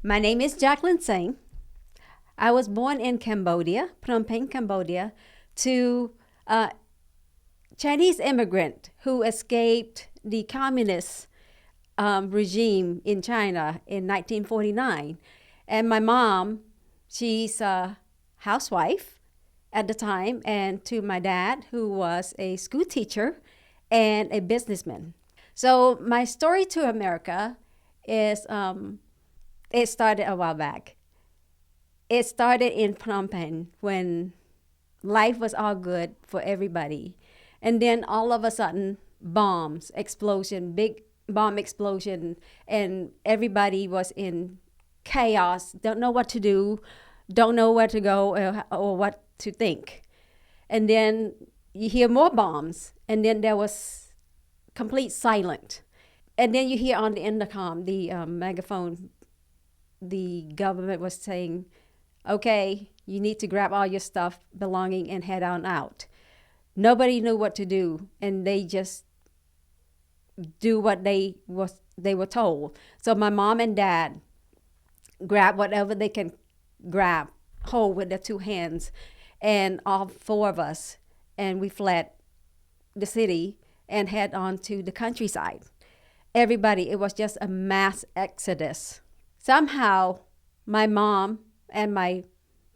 My name is Jacqueline Tseng. I was born in Cambodia, Phnom Penh, Cambodia, to a Chinese immigrant who escaped the communist regime in China in 1949. And my mom, she's a housewife at the time, and to my dad, who was a school teacher and a businessman. So my story to America is it started a while back. It started in Phnom Penh when life was all good for everybody. And then all of a sudden, bombs, explosion, big bomb explosion, and everybody was in chaos, don't know what to do, don't know where to go or what to think. And then you hear more bombs, and then there was complete silence. And then you hear on the intercom, the megaphone, the government was saying, okay, you need to grab all your stuff, belonging, and head on out. Nobody knew what to do, and they just do what they were told. So my mom and dad grabbed whatever they can grab, hold with their two hands, and all four of us, and we fled the city and head on to the countryside. Everybody, it was just a mass exodus. Somehow, my mom and my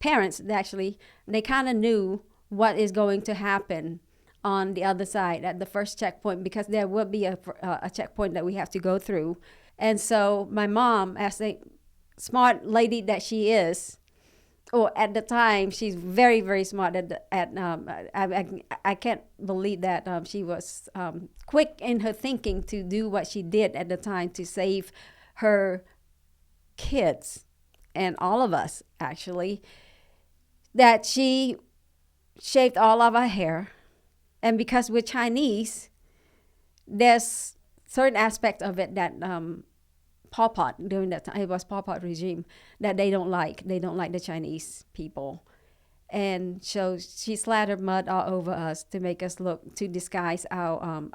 parents, actually, they kind of knew what is going to happen on the other side at the first checkpoint, because there will be a checkpoint that we have to go through. And so my mom, as a smart lady that she is, or at the time, she's very, very smart. I can't believe that she was quick in her thinking to do what she did at the time to save her kids and all of us, actually. That she shaved all of our hair. And because we're Chinese, there's certain aspects of it that Pol Pot, during that time, it was Pol Pot regime, that they don't like. They don't like the Chinese people. And so she slathered mud all over us to make us look, to disguise our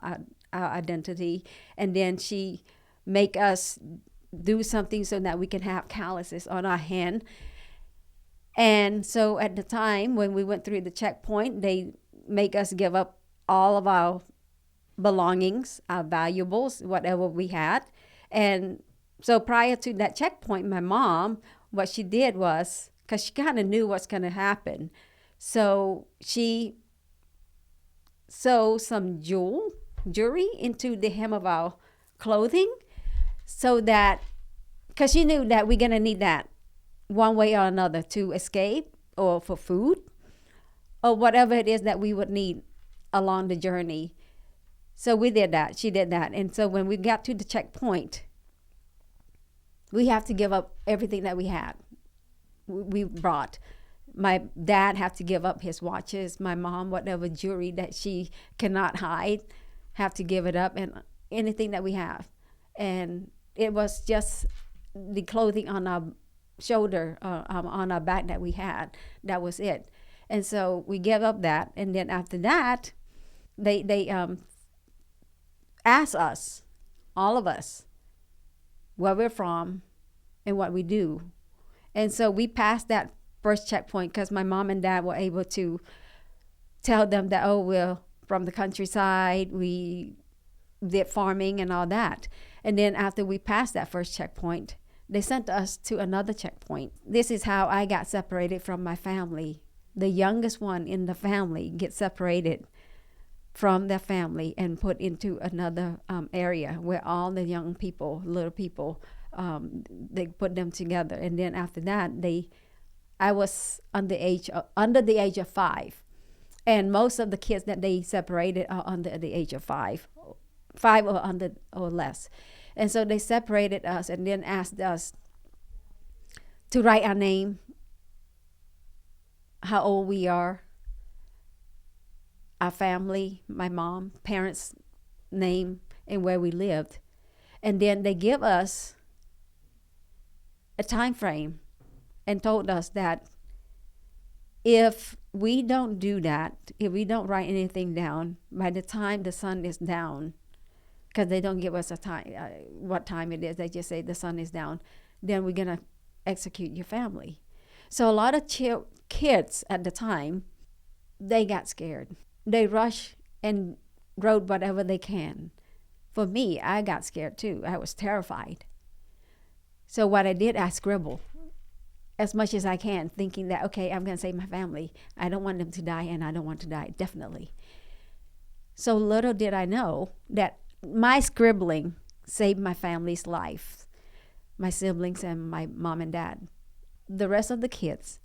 identity. And then she make us do something so that we can have calluses on our hand. And so at the time when we went through the checkpoint, they make us give up all of our belongings, our valuables, whatever we had. And so prior to that checkpoint, my mom, what she did was, because she kind of knew what's going to happen, so she sewed some jewelry into the hem of our clothing, so that, because she knew that we're going to need that one way or another to escape, or for food, or whatever it is that we would need along the journey. So we did that. She did that. And so when we got to the checkpoint, we have to give up everything that we had. We brought. My dad had to give up his watches. My mom, whatever jewelry that she cannot hide, have to give it up, and anything that we have. And it was just the clothing on our shoulder, on our back that we had. That was it. And so we gave up that. And then after that, they asked us, all of us, where we're from and what we do. And so we passed that first checkpoint because my mom and dad were able to tell them that, oh, we're from the countryside, we did farming and all that. And then after we passed that first checkpoint, they sent us to another checkpoint. This is how I got separated from my family. The youngest one in the family gets separated from their family and put into another area where all the young people, little people, they put them together. And then after that, I was under the age of 5, and most of the kids that they separated are under the age of 5 or under or less. And so they separated us and then asked us to write our name, how old we are, our family, my mom, parents' name, and where we lived. And then they give us a time frame and told us that if we don't do that, if we don't write anything down, by the time the sun is down, because they don't give us a time, what time it is, they just say the sun is down, then we're going to execute your family. So a lot of kids at the time, they got scared. They rushed and wrote whatever they can. For me, I got scared too. I was terrified. So what I did, I scribbled as much as I can, thinking that, okay, I'm going to save my family. I don't want them to die, and I don't want to die, definitely. So little did I know that my scribbling saved my family's life, my siblings and my mom and dad. The rest of the kids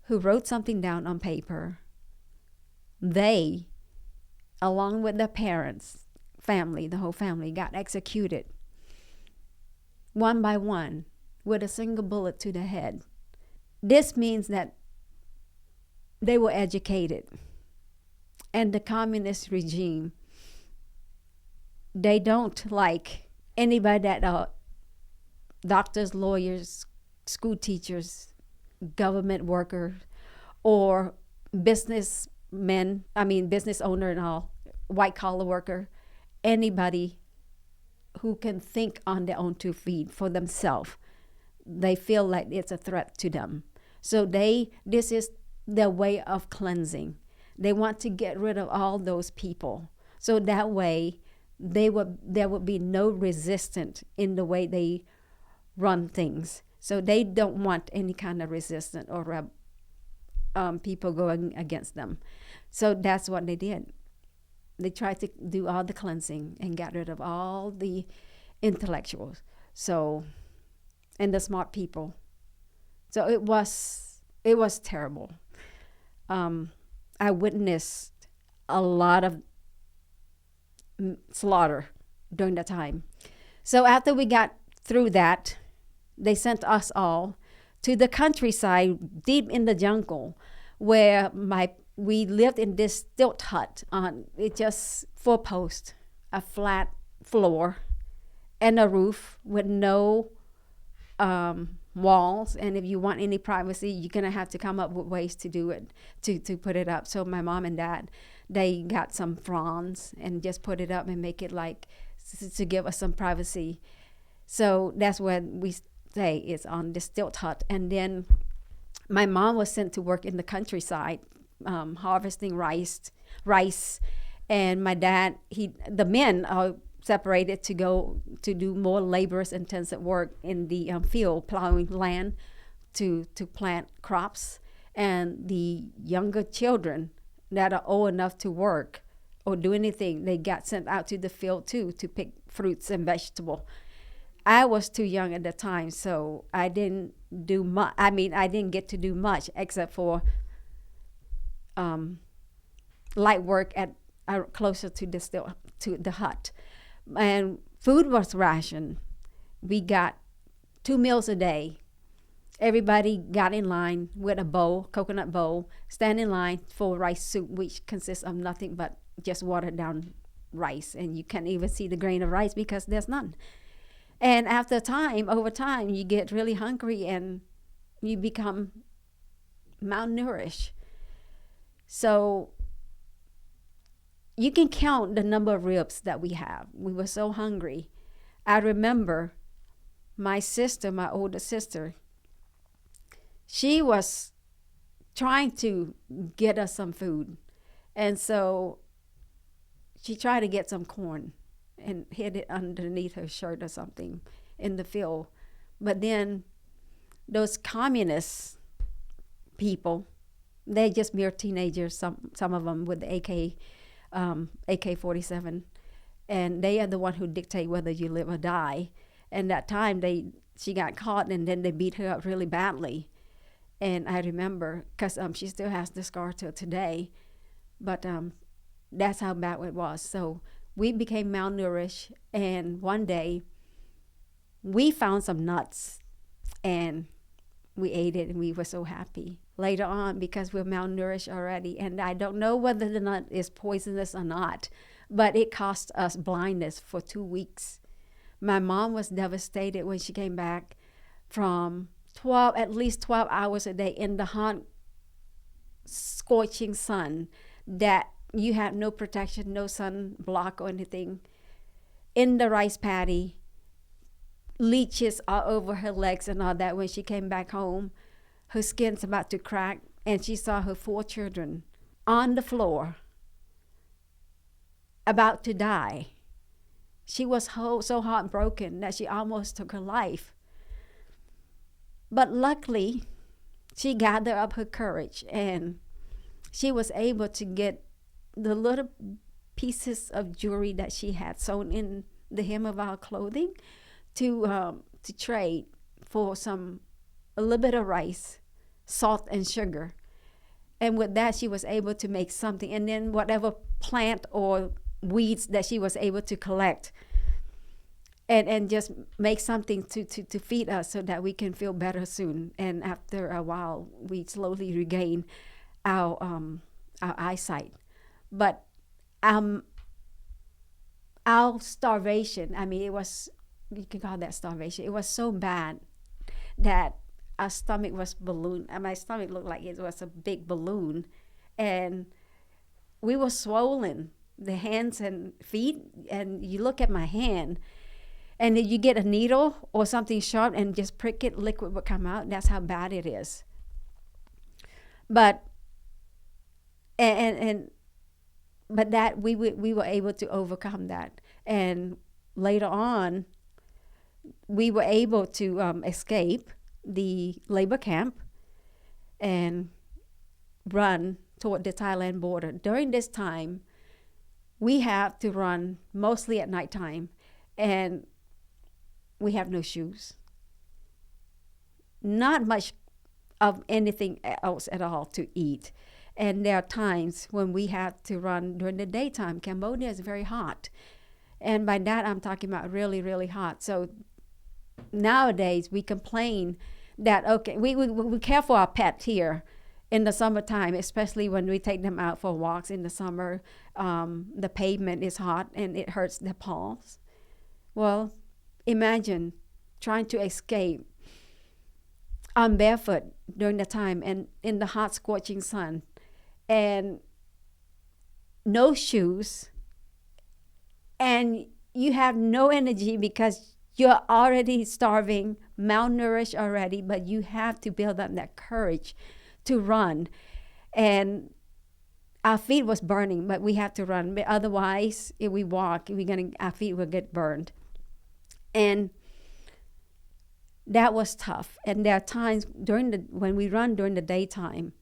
who wrote something down on paper, they, along with their parents, family, the whole family, got executed one by one with a single bullet to the head. This means that they were educated. And the communist regime, they don't like anybody that are doctors, lawyers, school teachers, government workers, or business owner and all, white collar worker, anybody who can think on their own 2 feet for themselves. They feel like it's a threat to them. So this is their way of cleansing. They want to get rid of all those people. So that way there would be no resistance in the way they run things. So they don't want any kind of resistance or people going against them. So that's what they did. They tried to do all the cleansing and got rid of all the intellectuals. So, and the smart people. So it was terrible. I witnessed a lot of slaughter during that time. So after we got through that, they sent us all to the countryside, deep in the jungle, where we lived in this stilt hut on it, just 4 posts, a flat floor, and a roof with no walls. And if you want any privacy, you're gonna have to come up with ways to do it, to put it up. So my mom and dad, they got some fronds and just put it up and make it like to give us some privacy. So that's where we stay, is on the stilt hut. And then my mom was sent to work in the countryside, harvesting rice, and my dad, the men are separated to go to do more laborious intensive work in the field, plowing land to plant crops. And the younger children that are old enough to work or do anything, they got sent out to the field too, to pick fruits and vegetables. I was too young at the time, so I didn't do much. I didn't get to do much except for light work at closer to the hut. And food was rationed. We got 2 meals a day. Everybody got in line with a bowl, coconut bowl, stand in line for rice soup, which consists of nothing but just watered down rice. And you can't even see the grain of rice because there's none. And over time, you get really hungry and you become malnourished. So you can count the number of ribs that we have. We were so hungry. I remember my older sister, she was trying to get us some food. And so she tried to get some corn and hid it underneath her shirt or something in the field. But then those communist people, they're just mere teenagers, some of them with the AK-47, and they are the one who dictate whether you live or die. And that time she got caught, and then they beat her up really badly. And I remember, because she still has the scar till today, but that's how bad it was. So we became malnourished, and one day we found some nuts and we ate it, and we were so happy. Later on, because we're malnourished already, and I don't know whether the nut is poisonous or not, but it cost us blindness for 2 weeks. My mom was devastated when she came back from at least 12 hours a day in the hot, scorching sun, that you had no protection, no sun block or anything, in the rice paddy, leeches all over her legs and all that. When she came back home, her skin's about to crack, and she saw her 4 children on the floor, about to die. She was so heartbroken that she almost took her life. But luckily, she gathered up her courage, and she was able to get the little pieces of jewelry that she had sewn in the hem of our clothing to trade for a little bit of rice, salt, and sugar. And with that, she was able to make something. And then whatever plant or weeds that she was able to collect, and just make something to feed us so that we can feel better soon. And after a while, we slowly regain our eyesight. But our starvation, I mean, it was, you can call that starvation. It was so bad that our stomach was balloon. And my stomach looked like it was a big balloon, and we were swollen, the hands and feet. And you look at my hand, and if you get a needle or something sharp and just prick it, liquid would come out. That's how bad it is. But but that we were able to overcome that. And later on, we were able to escape the labor camp and run toward the Thailand border. During this time, we have to run mostly at nighttime, and we have no shoes. Not much of anything else at all to eat. And there are times when we have to run during the daytime. Cambodia is very hot. And by that, I'm talking about really, really hot. So nowadays, we complain that, okay, we care for our pets here in the summertime, especially when we take them out for walks in the summer. The pavement is hot and it hurts their paws. Well, imagine trying to escape on barefoot during the time and in the hot, scorching sun, and no shoes, and you have no energy because you're already starving, malnourished already, but you have to build up that courage to run. And our feet was burning, but we have to run. But otherwise, if we walk, our feet will get burned. And that was tough. And there are times when we run during the daytime,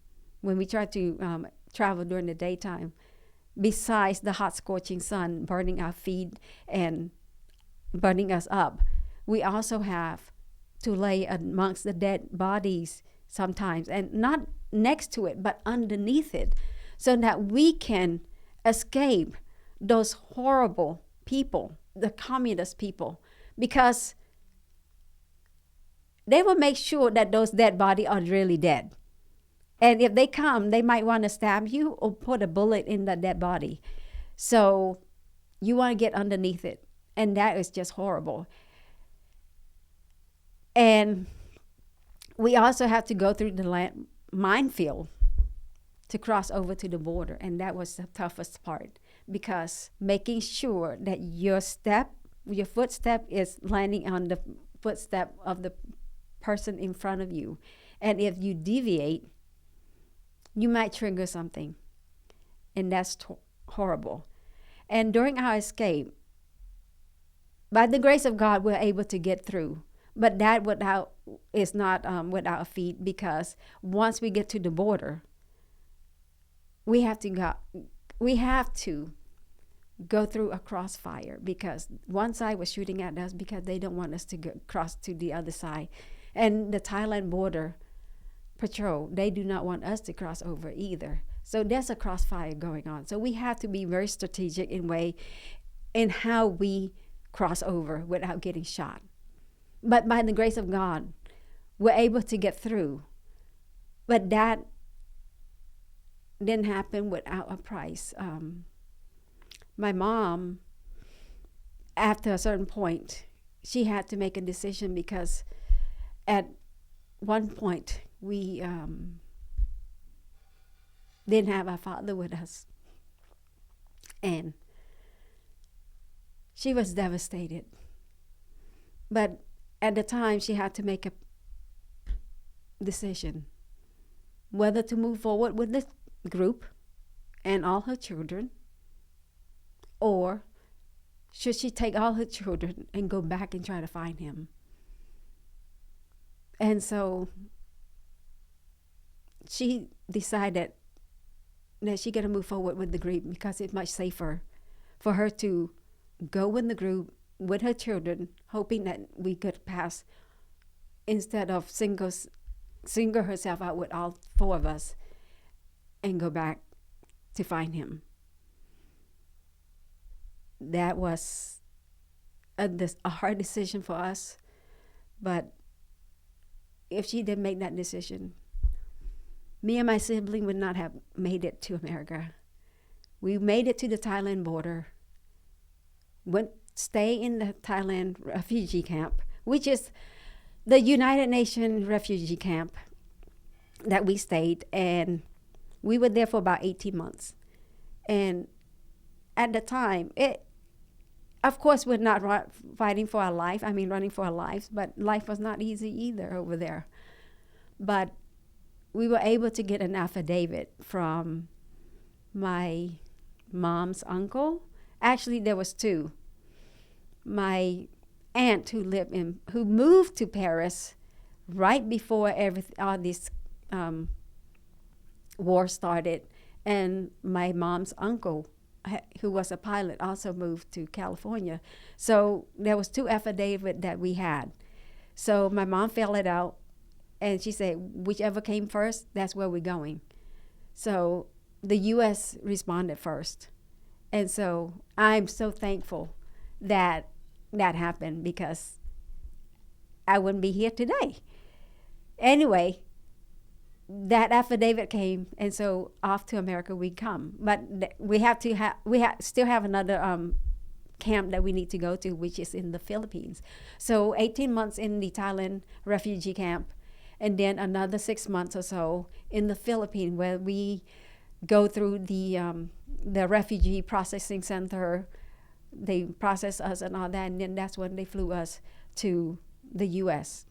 when we try to travel during the daytime, besides the hot scorching sun burning our feet and burning us up, we also have to lay amongst the dead bodies sometimes, and not next to it, but underneath it, so that we can escape those horrible people, the communist people, because they will make sure that those dead bodies are really dead. And if they come, they might want to stab you or put a bullet in the dead body. So you want to get underneath it. And that is just horrible. And we also have to go through the minefield to cross over to the border. And that was the toughest part, because making sure that your footstep is landing on the footstep of the person in front of you. And if you deviate, you might trigger something. And that's horrible. And during our escape, by the grace of God, we're able to get through. But that is not without feet, because once we get to the border, we have to go through a crossfire, because one side was shooting at us because they don't want us to cross to the other side. And the Thailand border patrol, they do not want us to cross over either. So there's a crossfire going on. So we have to be very strategic in how we cross over without getting shot. But by the grace of God, we're able to get through. But that didn't happen without a price. My mom, after a certain point, she had to make a decision, because at one point we didn't have our father with us. And she was devastated. But at the time, she had to make a decision whether to move forward with the group and all her children, or should she take all her children and go back and try to find him. And so she decided that she got to move forward with the group because it's much safer for her to go with the group with her children, hoping that we could pass, instead of single herself out with all four of us and go back to find him. That was a hard decision for us, but if she didn't make that decision, me and my sibling would not have made it to America. We made it to the Thailand border, stay in the Thailand refugee camp, which is the United Nations refugee camp that we stayed, and we were there for about 18 months. And at the time, of course, we're not fighting for our life. I mean, running for our lives, but life was not easy either over there. But we were able to get an affidavit from my mom's uncle. Actually, there was two. My aunt who moved to Paris right before all this war started, and my mom's uncle, who was a pilot, also moved to California. So there was two affidavits that we had. So my mom filled it out, and she said, whichever came first, that's where we're going. So the U.S. responded first. And so I'm so thankful that that happened, because I wouldn't be here today. Anyway, that affidavit came, and so off to America we come. But we still have another camp that we need to go to, which is in the Philippines. So 18 months in the Thailand refugee camp, and then another 6 months or so in the Philippines, where we go through the refugee processing center. They process us and all that, and then that's when they flew us to the U.S.